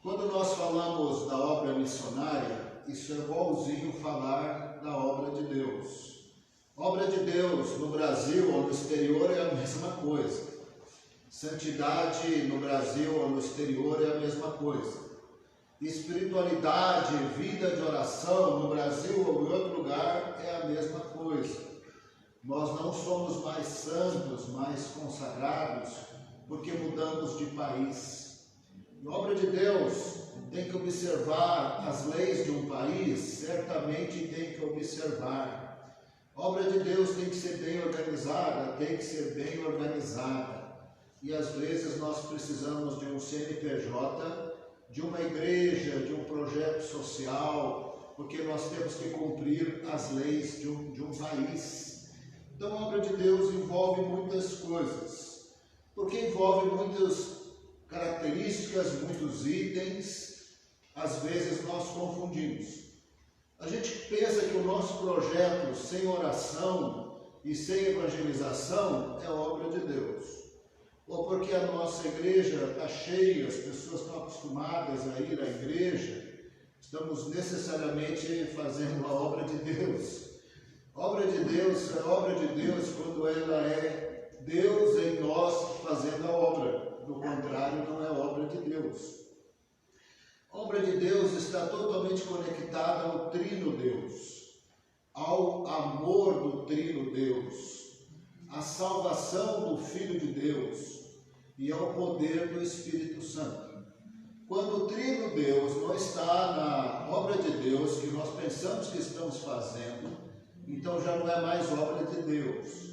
Quando nós falamos da obra missionária, isso é igualzinho falar da obra de Deus. Obra de Deus no Brasil ou no exterior é a mesma coisa. Santidade no Brasil ou no exterior é a mesma coisa. Espiritualidade, vida de oração no Brasil ou em outro lugar é a mesma coisa. Nós não somos mais santos, mais consagrados, porque mudamos de país. A obra de Deus tem que observar as leis de um país, certamente tem que observar. A obra de Deus tem que ser bem organizada, tem que ser bem organizada. E às vezes nós precisamos de um CNPJ, de uma igreja, de um projeto social, porque nós temos que cumprir as leis de um país. Então a obra de Deus envolve muitas coisas, porque envolve muitas características, muitos itens, às vezes nós confundimos. A gente pensa que o nosso projeto sem oração e sem evangelização é obra de Deus. Ou porque a nossa igreja está cheia, as pessoas estão acostumadas a ir à igreja, estamos necessariamente fazendo a obra de Deus. A obra de Deus é obra de Deus quando ela é Deus em nós fazendo a obra. Do contrário, não é obra de Deus. A obra de Deus está totalmente conectada ao Trino Deus, ao amor do Trino Deus, à salvação do Filho de Deus e ao poder do Espírito Santo. Quando o Trino Deus não está na obra de Deus que nós pensamos que estamos fazendo, então já não é mais obra de Deus.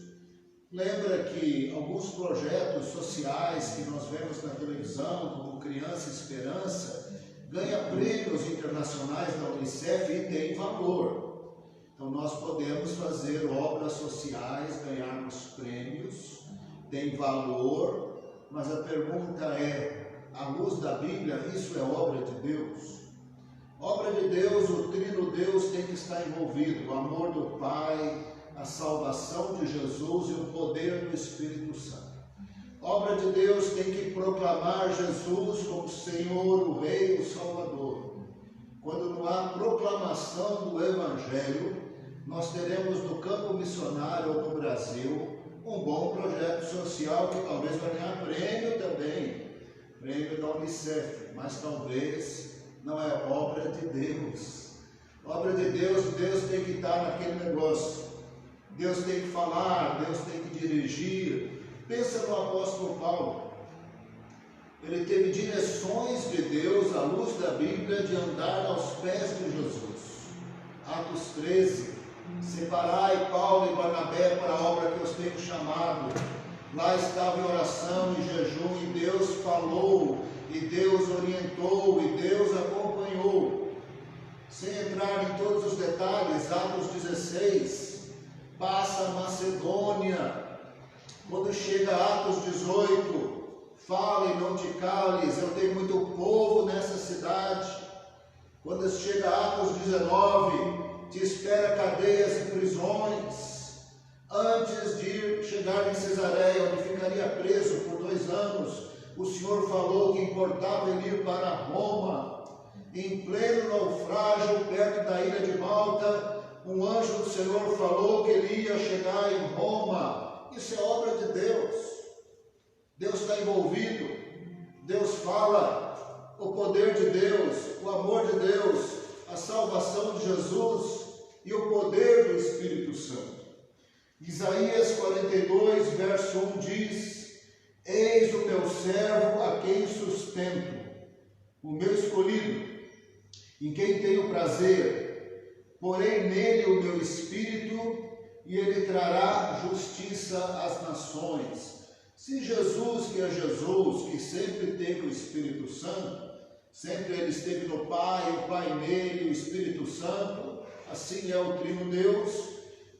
Lembra que alguns projetos sociais que nós vemos na televisão, como Criança Esperança, ganha prêmios internacionais da Unicef e tem valor. Então nós podemos fazer obras sociais, ganharmos prêmios, tem valor, mas a pergunta é, à luz da Bíblia, isso é obra de Deus? Obra de Deus, o Trino Deus tem que estar envolvido, o amor do Pai, a salvação de Jesus e o poder do Espírito Santo. A obra de Deus tem que proclamar Jesus como Senhor, o Rei, o Salvador. Quando não há proclamação do Evangelho, nós teremos no campo missionário ou no Brasil um bom projeto social que talvez vai ganhar prêmio também, prêmio da Unicef, mas talvez não é obra de Deus. Obra de Deus, Deus tem que estar naquele negócio. Deus tem que falar, Deus tem que dirigir. Pensa no apóstolo Paulo. Ele teve direções de Deus, à luz da Bíblia, de andar aos pés de Jesus. Atos 13. Separai Paulo e Barnabé para a obra que os tenho chamado. Lá estava em oração e jejum, e Deus falou, e Deus orientou, e Deus acompanhou. Sem entrar em todos os detalhes, Atos 16. Passa a Macedônia, quando chega Atos 18, fala e não te cales, eu tenho muito povo nessa cidade. Quando chega Atos 19, te espera cadeias e prisões, antes de chegar em Cesareia, onde ficaria preso por 2 anos, o Senhor falou que importava ele ir para Roma. Em pleno naufrágio, perto da ilha de Malta, um anjo do Senhor falou que ele ia chegar em Roma. Isso é obra de Deus. Deus está envolvido. Deus fala. O poder de Deus, o amor de Deus, a salvação de Jesus e o poder do Espírito Santo. Isaías 42, verso 1 diz: Eis o meu servo a quem sustento, o meu escolhido, em quem tenho prazer. Porém nele o meu Espírito, e ele trará justiça às nações. Se Jesus, que é Jesus, que sempre teve o Espírito Santo, sempre ele esteve no Pai, o Pai nele, o Espírito Santo, assim é o Trino Deus,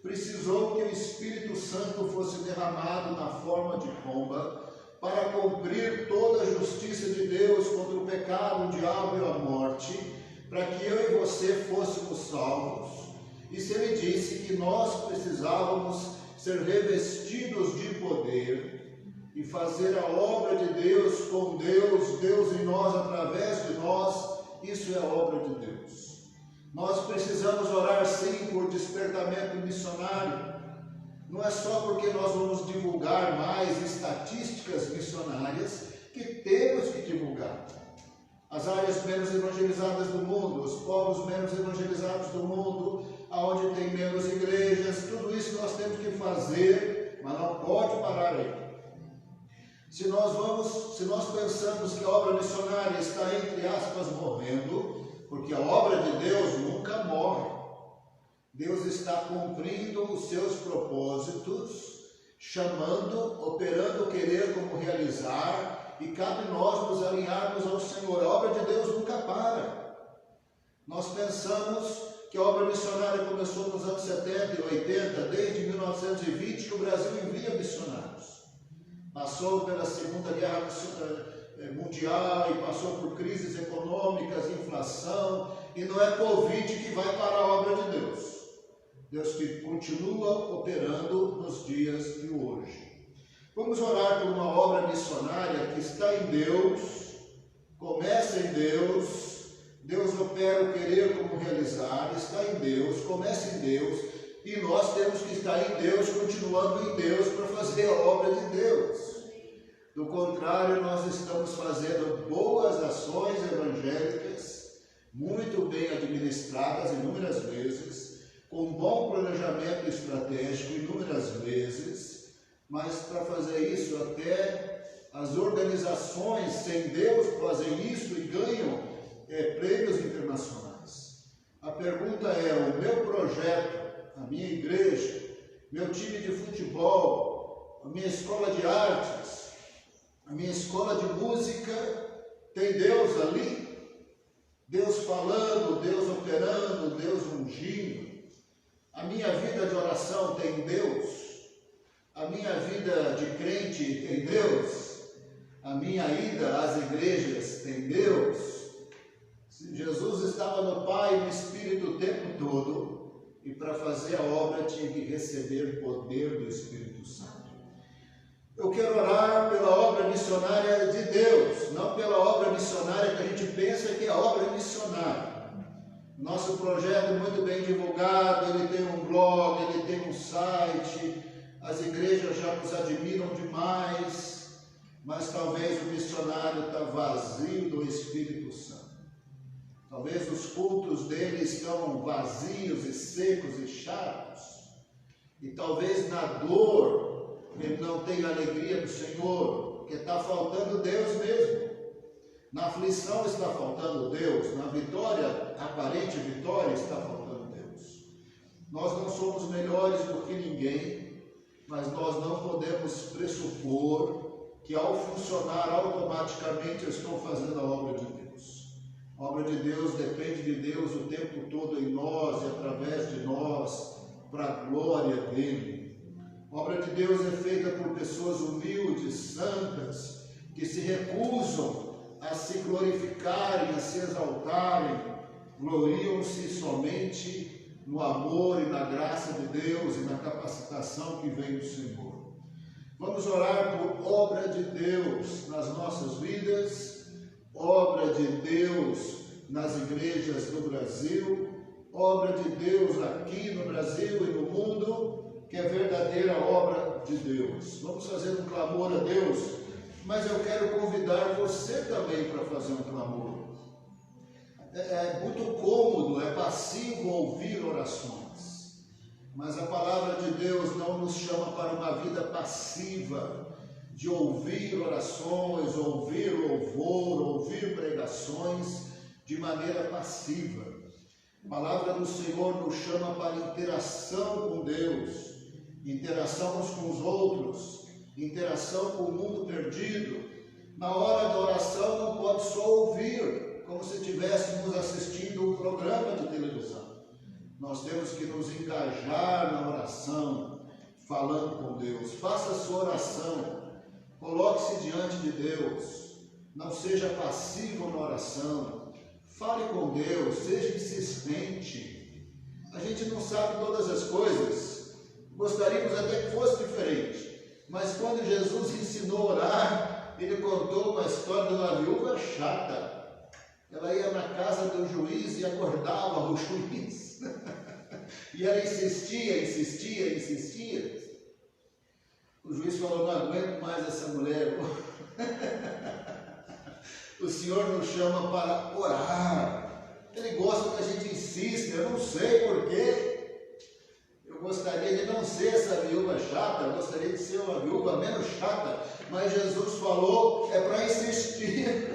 precisou que o Espírito Santo fosse derramado na forma de pomba, para cumprir toda a justiça de Deus contra o pecado, o diabo e a morte, para que eu e você fôssemos salvos. E se ele disse que nós precisávamos ser revestidos de poder e fazer a obra de Deus com Deus, Deus em nós, através de nós, isso é obra de Deus. Nós precisamos orar sim por despertamento missionário. Não é só porque nós vamos divulgar mais estatísticas missionárias que temos que divulgar. As áreas menos evangelizadas do mundo, os povos menos evangelizados do mundo, aonde tem menos igrejas, tudo isso nós temos que fazer, mas não pode parar aí. Se nós pensamos que a obra missionária está, entre aspas, morrendo, porque a obra de Deus nunca morre. Deus está cumprindo os seus propósitos, chamando, operando o querer como realizar, e cabe nós nos alinharmos ao Senhor. A obra de Deus nunca para. Nós pensamos que a obra missionária começou nos anos 70 e 80, desde 1920 que o Brasil envia missionários. Passou pela Segunda Guerra Mundial e passou por crises econômicas, inflação, e não é Covid que vai parar a obra de Deus. Deus que continua operando nos dias de hoje. Vamos orar por uma obra missionária que está em Deus, começa em Deus, Deus opera o querer como realizar, está em Deus, começa em Deus, e nós temos que estar em Deus, continuando em Deus para fazer a obra de Deus. Do contrário, nós estamos fazendo boas ações evangélicas, muito bem administradas inúmeras vezes, com bom planejamento estratégico inúmeras vezes, mas para fazer isso até as organizações sem Deus fazem isso e ganham prêmios internacionais. A pergunta é, o meu projeto, a minha igreja, meu time de futebol, a minha escola de artes, a minha escola de música, tem Deus ali? Deus falando, Deus operando, Deus ungindo? A minha vida de oração tem Deus? A minha vida de crente tem Deus? A minha ida às igrejas tem Deus? Jesus estava no Pai e no Espírito o tempo todo, e para fazer a obra tinha que receber poder do Espírito Santo. Eu quero orar pela obra missionária de Deus, não pela obra missionária que a gente pensa que é a obra missionária. Nosso projeto é muito bem divulgado, ele tem um blog, ele tem um site, as igrejas já nos admiram demais, mas talvez o missionário está vazio do Espírito Santo. Talvez os cultos dele estão vazios e secos e chatos, e talvez na dor ele não tenha alegria do Senhor, porque está faltando Deus mesmo. Na aflição está faltando Deus, na vitória, aparente vitória, está faltando Deus. Nós não somos melhores do que ninguém, mas nós não podemos pressupor que ao funcionar automaticamente eu estou fazendo a obra de Deus. A obra de Deus depende de Deus o tempo todo em nós e através de nós, para a glória dele. A obra de Deus é feita por pessoas humildes, santas, que se recusam a se glorificarem, a se exaltarem, gloriam-se somente no amor e na graça de Deus e na capacitação que vem do Senhor. Vamos orar por obra de Deus nas nossas vidas, obra de Deus nas igrejas do Brasil, obra de Deus aqui no Brasil e no mundo, que é verdadeira obra de Deus. Vamos fazer um clamor a Deus, mas eu quero convidar você também para fazer um clamor. É muito cômodo, é passivo ouvir orações, mas a palavra de Deus não nos chama para uma vida passiva, de ouvir orações, ouvir louvor, ouvir pregações de maneira passiva. A palavra do Senhor nos chama para interação com Deus, interação uns com os outros, interação com o mundo perdido. Na hora da oração não pode só ouvir, como se estivéssemos assistindo um programa de televisão. Nós temos que nos engajar na oração, falando com Deus. Faça a sua oração, coloque-se diante de Deus, não seja passivo na oração, fale com Deus, seja insistente. A gente não sabe todas as coisas, gostaríamos até que fosse diferente, mas quando Jesus ensinou a orar, ele contou uma história de uma viúva chata. Ela ia na casa do juiz e acordava o juiz. E ela insistia. O juiz falou: não aguento mais essa mulher. O Senhor nos chama para orar. Ele gosta que a gente insista. Eu não sei porquê. Eu gostaria de não ser essa viúva chata. Eu gostaria de ser uma viúva menos chata. Mas Jesus falou, é para insistir.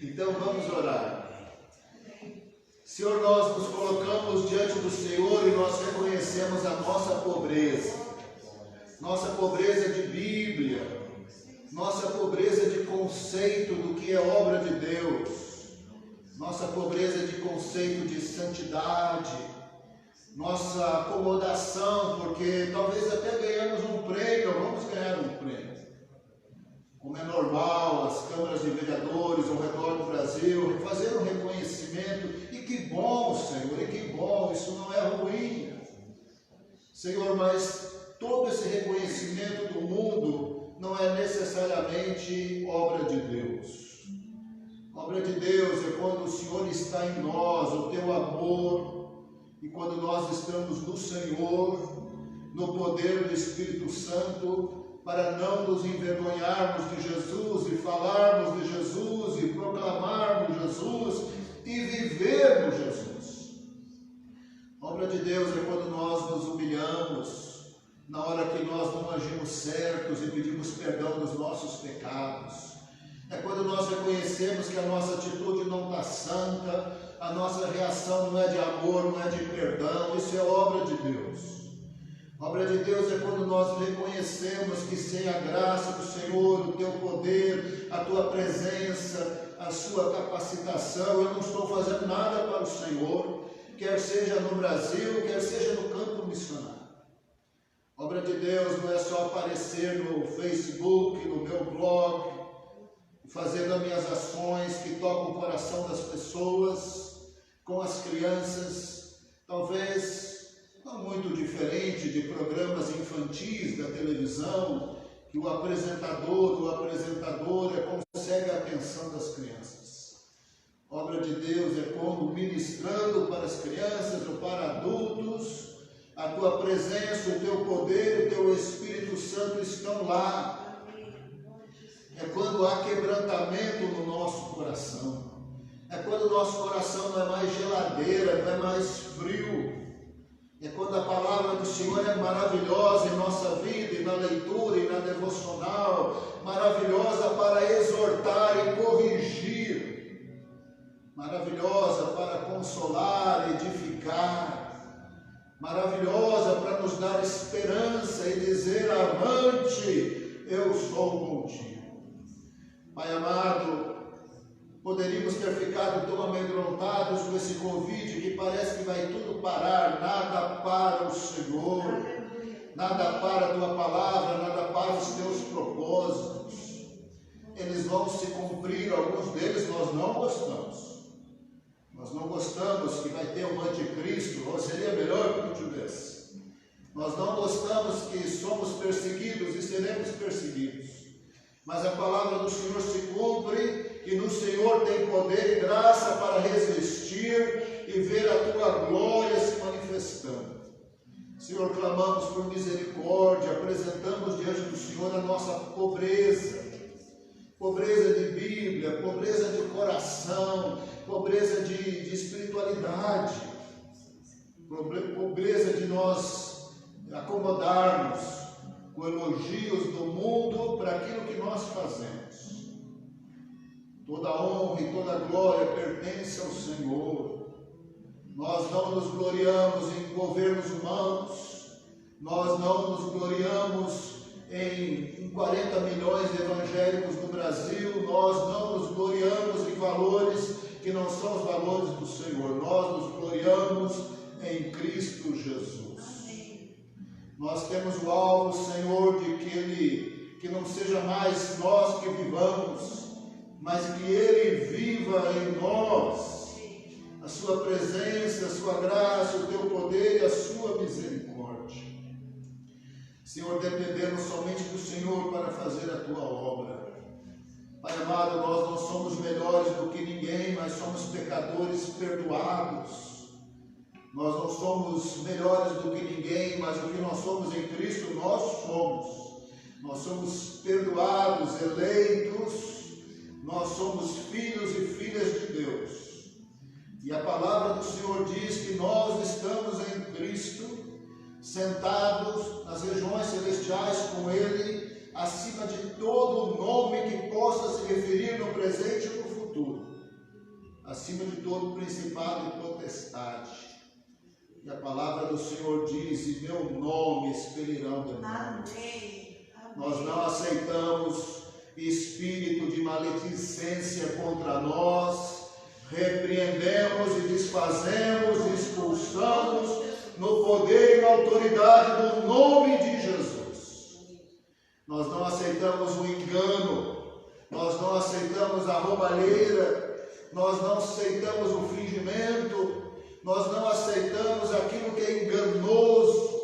Então vamos orar. Senhor, nós nos colocamos diante do Senhor e nós reconhecemos a nossa pobreza de Bíblia, nossa pobreza de conceito do que é obra de Deus, nossa pobreza de conceito de santidade, nossa acomodação, porque talvez até ganhamos um prêmio, vamos ganhar um prêmio. Como é normal, as câmaras de vereadores ao redor do Brasil fazer um reconhecimento, e que bom, Senhor, e que bom, isso não é ruim, Senhor, mas todo esse reconhecimento do mundo não é necessariamente obra de Deus. Obra de Deus é quando o Senhor está em nós, o teu amor, e quando nós estamos no Senhor, no poder do Espírito Santo, para não nos envergonharmos de Jesus e falarmos de Jesus e proclamarmos Jesus e vivermos Jesus. Obra de Deus é quando nós nos humilhamos, na hora que nós não agimos certos e pedimos perdão dos nossos pecados. É quando nós reconhecemos que a nossa atitude não está santa, a nossa reação não é de amor, não é de perdão. Isso é obra de Deus. Obra de Deus é quando nós reconhecemos que sem a graça do Senhor, o teu poder, a tua presença, a sua capacitação, eu não estou fazendo nada para o Senhor, quer seja no Brasil, quer seja no campo missionário. Obra de Deus não é só aparecer no Facebook, no meu blog, fazendo as minhas ações que tocam o coração das pessoas, com as crianças, talvez não muito diferente de programas infantis da televisão, que o apresentador ou a apresentadora consegue a atenção das crianças. Obra de Deus é quando, ministrando para as crianças ou para adultos, a tua presença, o teu poder, o teu Espírito Santo estão lá. É quando há quebrantamento no nosso coração. É quando o nosso coração não é mais geladeira, não é mais frio. É quando a palavra do Senhor é maravilhosa em nossa vida, e na leitura, e na devocional, maravilhosa para exortar e corrigir, maravilhosa para consolar, edificar, maravilhosa para nos dar esperança e dizer: avante, eu sou contigo. Pai amado, poderíamos ter ficado tão amedrontados com esse convite que parece que vai tudo parar, nada para o Senhor, nada para a tua palavra, nada para os teus propósitos. Eles vão se cumprir, alguns deles nós não gostamos. Nós não gostamos que vai ter um anticristo, ou seria melhor que não tivesse. Nós não gostamos que somos perseguidos e seremos perseguidos. Mas a palavra do Senhor se cumpre, e no Senhor tem poder e graça para resistir e ver a tua glória se manifestando. Senhor, clamamos por misericórdia, apresentamos diante do Senhor a nossa pobreza, pobreza de Bíblia, pobreza de coração, pobreza de espiritualidade, pobreza de nós acomodarmos com elogios do mundo para aquilo que nós fazemos. Toda honra e toda glória pertence ao Senhor. Nós não nos gloriamos em governos humanos, nós não nos gloriamos em 40 milhões de evangélicos no Brasil, nós não nos gloriamos em valores que não são os valores do Senhor, nós nos gloriamos em Cristo Jesus. Nós temos o alvo, Senhor, de que não seja mais nós que vivamos, mas que Ele viva em nós, a sua presença, a sua graça, o teu poder e a sua misericórdia. Senhor, dependemos somente do Senhor para fazer a tua obra. Pai amado, nós não somos melhores do que ninguém, mas pecadores perdoados. Nós não somos melhores do que ninguém, mas o que nós somos em Cristo, nós somos. Nós somos perdoados, eleitos, nós somos filhos e filhas de Deus. E a palavra do Senhor diz que nós estamos em Cristo, sentados nas regiões celestiais com Ele, acima de todo nome que possa se referir no presente e no futuro, acima de todo principado e potestade. E a palavra do Senhor diz: e meu nome expelirão demônios. Nós não aceitamos espírito de maledicência contra nós, repreendemos e desfazemos e expulsamos no poder e na autoridade do nome de Jesus. Nós não aceitamos o engano, nós não aceitamos a roubalheira, nós não aceitamos o fingimento, nós não aceitamos aquilo que é enganoso,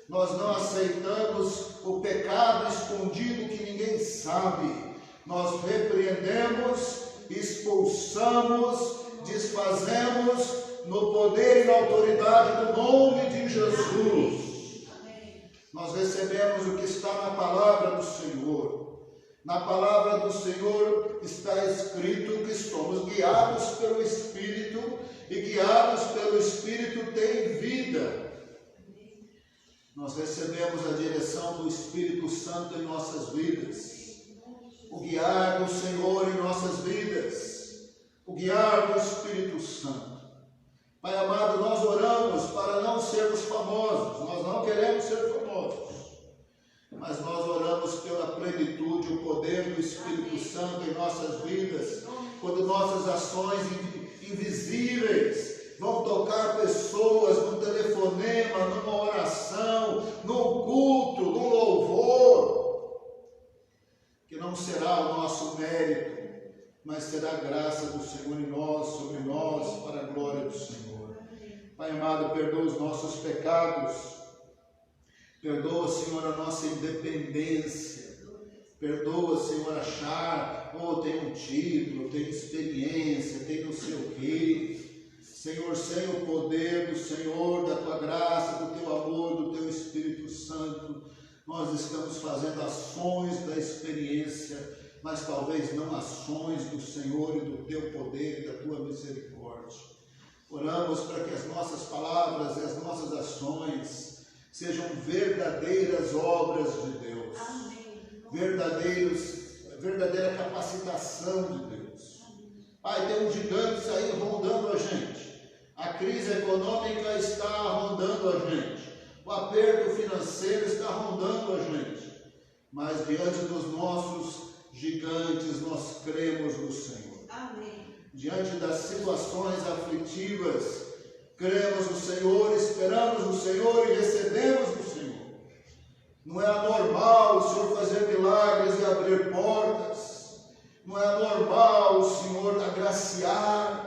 nós não aceitamos o pecado escondido que ninguém sabe. Nós repreendemos, expulsamos, desfazemos no poder e na autoridade do nome de Jesus. Nós recebemos o que está na palavra do Senhor. Na palavra do Senhor está escrito que somos guiados pelo Espírito, e guiados pelo Espírito tem vida. Nós recebemos a direção do Espírito Santo em nossas vidas, o guiar do Senhor em nossas vidas, o guiar do Espírito Santo. Pai amado, nós oramos para não sermos famosos, nós não queremos ser famosos, mas nós oramos pela plenitude, o poder do Espírito Santo em nossas vidas, quando nossas ações invisíveis vão tocar pessoas num telefonema, numa oração, num culto, num louvor, que não será o nosso mérito, mas será a graça do Senhor em nós, sobre nós, para a glória do Senhor. Pai amado, perdoa os nossos pecados, perdoa, Senhor, a nossa independência, perdoa, Senhor, achar, tem um título, tem experiência, tem não sei o quê. Senhor, sem o poder do Senhor, da Tua graça, do Teu amor, do Teu Espírito Santo, nós estamos fazendo ações da experiência, mas talvez não ações do Senhor e do Teu poder e da Tua misericórdia. Oramos para que as nossas palavras e as nossas ações sejam verdadeiras obras de Deus, verdadeira capacitação de Deus. Pai, tem um gigante aí rondando a gente. A crise econômica está rondando a gente. O aperto financeiro está rondando a gente. Mas diante dos nossos gigantes, nós cremos no Senhor. Amém. Diante das situações aflitivas, cremos no Senhor, esperamos no Senhor e recebemos do Senhor. Não é anormal o Senhor fazer milagres e abrir portas. Não é anormal o Senhor agraciar.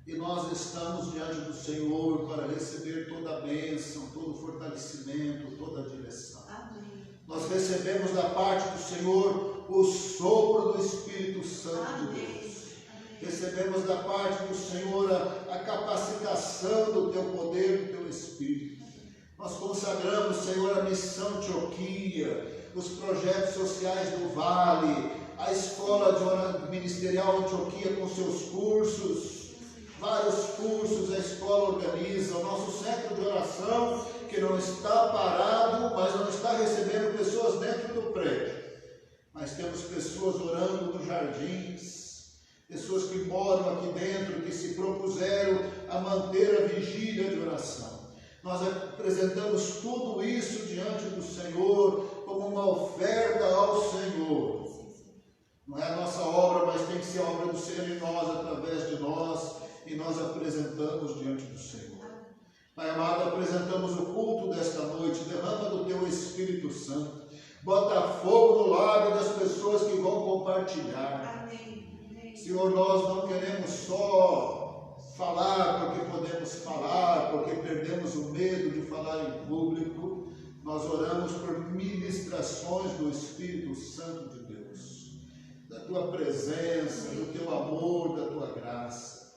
E nós estamos diante do Senhor para receber toda a bênção, todo o fortalecimento, toda a direção. Amém. Nós recebemos da parte do Senhor o sopro do Espírito Santo. Amém. De Deus. Amém. Recebemos da parte do Senhor a capacitação do Teu poder, do Teu Espírito. Nós consagramos, Senhor, a missão Antioquia, os projetos sociais do Vale, a escola ministerial Antioquia com seus cursos, vários cursos a escola organiza, o nosso centro de oração, que não está parado, mas não está recebendo pessoas dentro do prédio. Mas temos pessoas orando nos jardins, pessoas que moram aqui dentro, que se propuseram a manter a vigília de oração. Nós apresentamos tudo isso diante do Senhor como uma oferta ao Senhor. Não é a nossa obra, mas tem que ser a obra do Senhor em nós, através de nós, e nós apresentamos diante do Senhor. Pai amado, apresentamos o culto desta noite, derrama do Teu Espírito Santo, bota fogo no lábio das pessoas que vão compartilhar. Amém. Senhor, nós não queremos só falar porque podemos falar, porque perdemos o medo de falar em público. Nós oramos por ministrações do Espírito Santo de Deus, da Tua presença, do Teu amor, da Tua graça.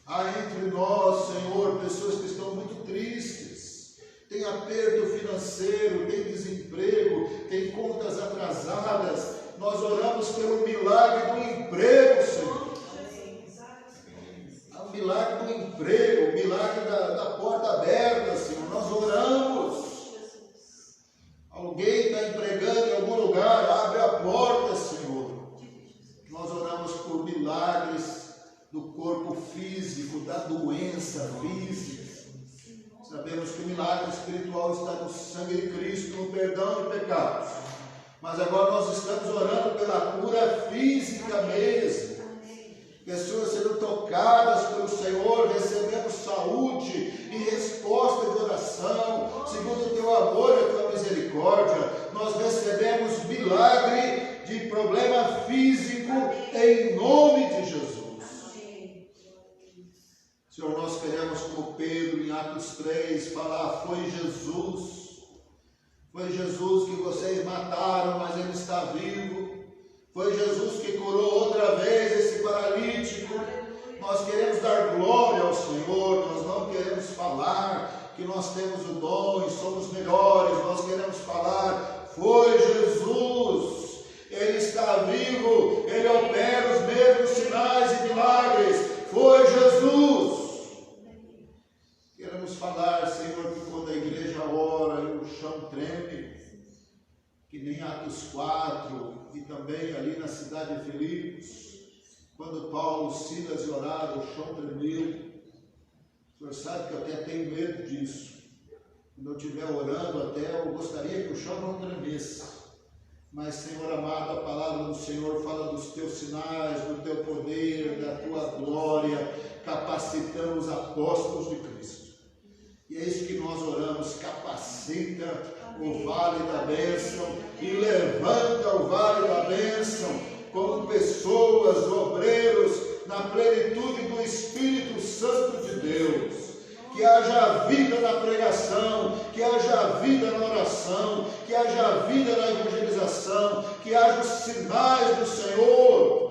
Há entre nós, Senhor, pessoas que estão muito tristes, tem aperto financeiro, tem desemprego, tem contas atrasadas. Nós oramos pelo milagre do emprego, Senhor. Há um milagre do emprego, o milagre da porta aberta, Senhor. Nós oramos. Alguém está empregando em algum lugar, abre a porta, Senhor. Nós oramos por milagres do corpo físico, da doença física. Sabemos que o milagre espiritual está no sangue de Cristo, no perdão de pecados. Mas agora nós estamos orando pela cura física mesmo. Pessoas sendo tocadas pelo Senhor, recebendo saúde e resposta de oração, segundo o teu amor e a tua misericórdia. Nós recebemos milagre de problema físico em nome de Jesus. Senhor, nós queremos, como Pedro em Atos 3, falar: foi Jesus que vocês mataram, mas ele está vivo. Foi Jesus que curou outra vez esse paralítico. Nós queremos dar glória ao Senhor, nós não queremos falar que nós temos o dom e somos melhores. Nós queremos falar: foi Jesus, ele está vivo, ele opera os mesmos sinais e milagres. Foi Jesus. Queremos falar, Senhor, que quando a igreja ora e o chão treme, que nem Atos 4 e também ali na cidade de Filipos, quando Paulo, Silas oraram, o chão tremeu. O Senhor sabe que eu até tenho medo disso. Quando eu estiver orando, até eu gostaria que o chão não tremesse. Mas, Senhor amado, a palavra do Senhor fala dos teus sinais, do teu poder, da tua glória, capacitando os apóstolos de Cristo. E é isso que nós oramos: capacita o vale da bênção e levanta o vale da bênção como pessoas, obreiros, na plenitude do Espírito Santo de Deus. Que haja vida na pregação, que haja vida na oração, que haja vida na evangelização, que haja os sinais do Senhor.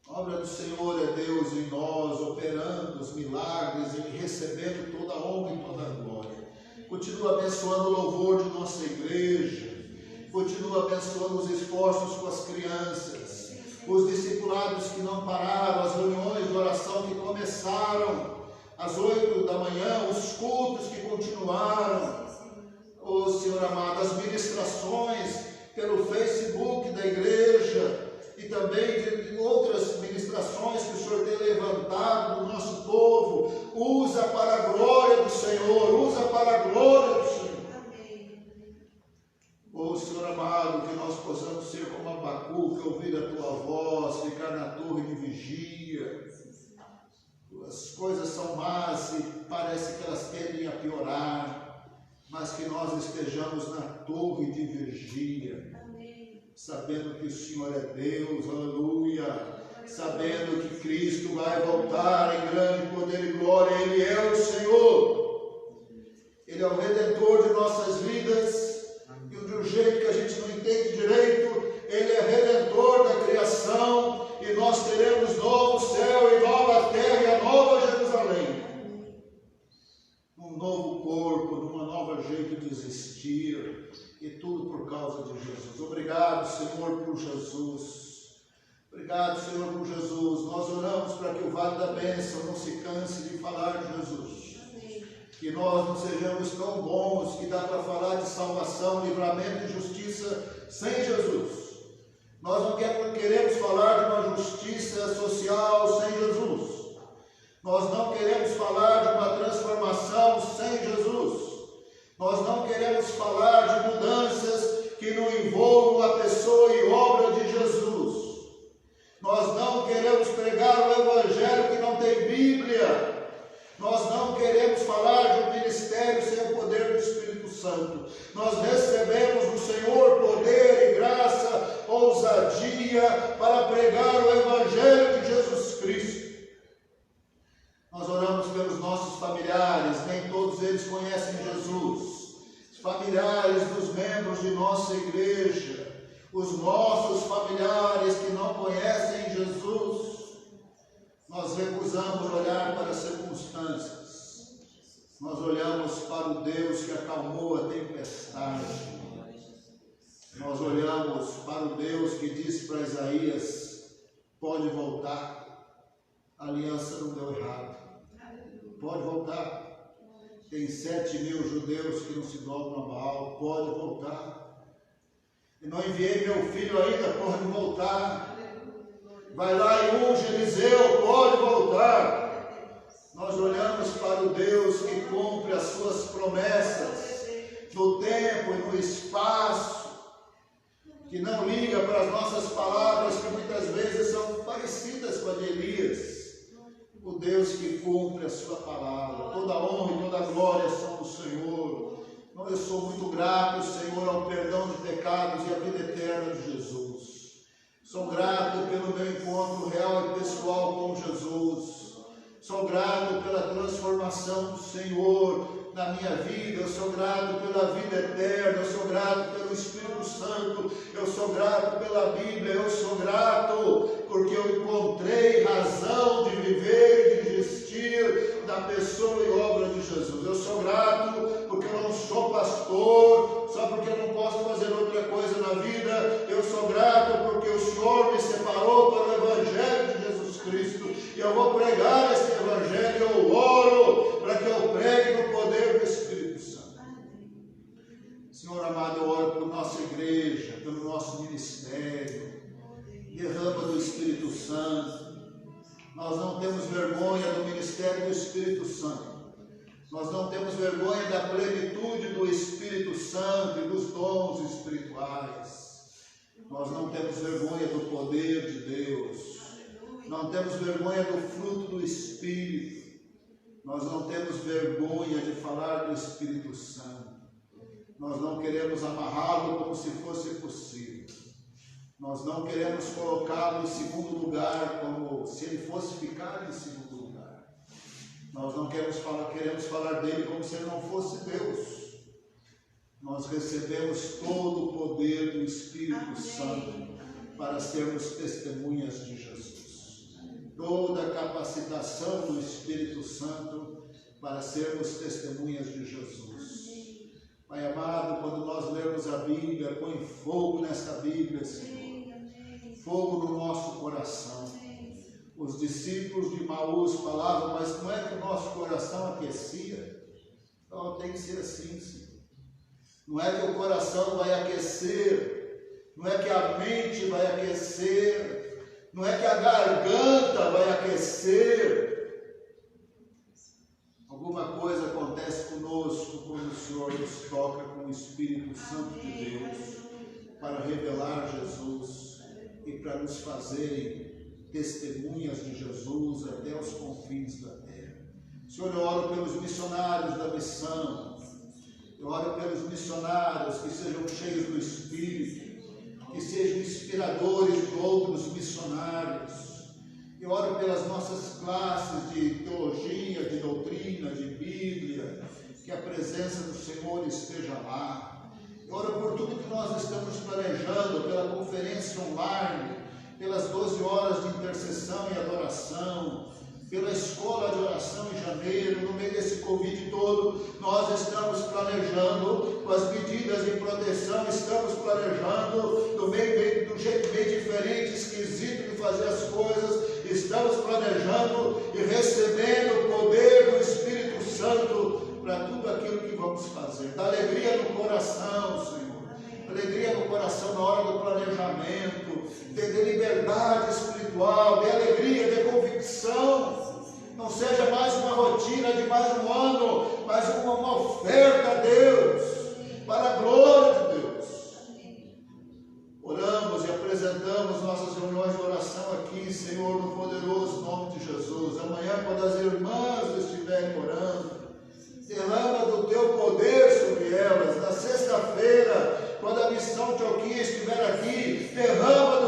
A obra do Senhor é Deus em nós, operando os milagres e recebendo toda a honra e toda a glória. Continua abençoando o louvor de nossa igreja, continua abençoando os esforços com as crianças, os discipulados que não pararam, as reuniões de oração que começaram às 8 da manhã, os cultos que continuaram, Senhor amado, as ministrações pelo Facebook da igreja e também de outras ministrações que o Senhor tem levantado do nosso povo. Usa para a glória do Senhor, usa para a glória do Senhor. Senhor amado, que nós possamos ser como Abacuque, ouvir a tua voz, ficar na torre de vigia. As coisas são más e parece que elas tendem a piorar, mas que nós estejamos na torre de vigia, sabendo que o Senhor é Deus, aleluia, sabendo que Cristo vai voltar em grande poder e glória. Ele é o Senhor, Ele é o Redentor de nossas vidas, e de um jeito que a gente não entende direito, Ele é Redentor da criação, e nós teremos novo céu e nova terra e a nova Jerusalém, um novo corpo, numa nova jeito de existir, e tudo por causa de Jesus. Obrigado, Senhor, por Jesus. Obrigado, Senhor, por Jesus. Nós oramos para que o Vale da Bênção não se canse de falar de Jesus. Que nós não sejamos tão bons que dá para falar de salvação, livramento e justiça sem Jesus. Nós não queremos falar de uma justiça social sem Jesus. Nós não queremos falar de uma transformação sem Jesus. Nós não queremos falar de mudanças que não envolvam a pessoa e obra de Jesus. Nós não queremos pregar o Evangelho que não tem Bíblia. Nós não queremos falar de um ministério sem o poder do Espírito Santo. Nós recebemos do Senhor poder e graça, ousadia para pregar o Evangelho de Jesus Cristo. Nós oramos pelos nossos familiares, nem todos eles conhecem Jesus. Os familiares dos membros de nossa igreja, os nossos familiares que não conhecem Jesus. o Deus que acalmou a tempestade. Nós olhamos para o Deus que disse para Isaías: pode voltar, a aliança não deu errado, pode voltar. Tem 7.000 judeus que não se dobram a Baal, pode voltar. E não enviei meu filho ainda, pode voltar. Vai lá e unge Eliseu, pode voltar. Nós olhamos para o Deus que cumpre as suas promessas no tempo e no espaço, que não liga para as nossas palavras, que muitas vezes são parecidas com a de Elias. O Deus que cumpre a sua palavra. Toda honra e toda glória são do Senhor. Eu sou muito grato, Senhor, ao perdão de pecados e à vida eterna de Jesus. Sou grato pelo meu encontro real e pessoal com Jesus. Sou grato pela transformação do Senhor na minha vida. Eu sou grato pela vida eterna. Eu sou grato pelo Espírito Santo. Eu sou grato pela Bíblia. Eu sou grato porque eu encontrei razão de viver e de existir na pessoa e obra de Jesus. Eu sou grato porque eu não sou pastor, só porque eu não posso fazer outra coisa na vida. Eu sou grato porque o Senhor me separou para o Evangelho de Jesus Cristo. E eu vou pregar esse Evangelho. Eu oro para que eu pregue no poder do Espírito Santo. Senhor amado, eu oro por nossa igreja, pelo nosso ministério. Derrama do Espírito Santo. Nós não temos vergonha do ministério do Espírito Santo. Nós não temos vergonha da plenitude do Espírito Santo e dos dons espirituais. Nós não temos vergonha do poder de Deus. Não temos vergonha do fruto do Espírito. Nós não temos vergonha de falar do Espírito Santo. Nós não queremos amarrá-lo como se fosse possível. Nós não queremos colocá-lo em segundo lugar, como se ele fosse ficar em segundo lugar. Nós não queremos falar dele como se ele não fosse Deus. Nós recebemos todo o poder do Espírito Santo para sermos testemunhas de Jesus. Toda a capacitação do Espírito Santo para sermos testemunhas de Jesus. Pai amado, quando nós lemos a Bíblia, põe fogo nessa Bíblia, Senhor. Fogo no nosso coração. Os discípulos de Maús falavam, mas não é que o nosso coração aquecia? Então tem que ser assim, Senhor. Não é que o coração vai aquecer, não é que a mente vai aquecer, não é que a garganta vai aquecer. Alguma coisa acontece conosco quando o Senhor nos toca com o Espírito Santo de Deus para revelar Jesus e para nos fazerem testemunhas de Jesus até os confins da terra. Senhor, eu oro pelos missionários da missão. Eu oro pelos missionários que sejam cheios do Espírito, que sejam inspiradores de outros missionários. Eu oro pelas nossas classes de teologia, de doutrina, de Bíblia, que a presença do Senhor esteja lá. Eu oro por tudo que nós estamos planejando, pela conferência online, pelas 12 horas de intercessão e adoração, pela escola de oração em janeiro, no meio desse Covid todo, nós estamos planejando com as medidas de proteção, estamos planejando do jeito bem diferente, esquisito de fazer as coisas, estamos planejando e recebendo o poder do Espírito Santo para tudo aquilo que vamos fazer. Dá alegria no coração, Senhor, alegria no coração na hora do planejamento, dê liberdade espiritual, dê alegria, dê convicção. Não seja mais uma rotina de mais um ano, mas uma oferta a Deus, para a glória de Deus. Oramos e apresentamos nossas reuniões de oração aqui, Senhor, no poderoso nome de Jesus. Amanhã, quando as irmãs estiverem orando, derrama do teu poder sobre elas. Na sexta-feira, quando a missão Antioquia estiver aqui, derrama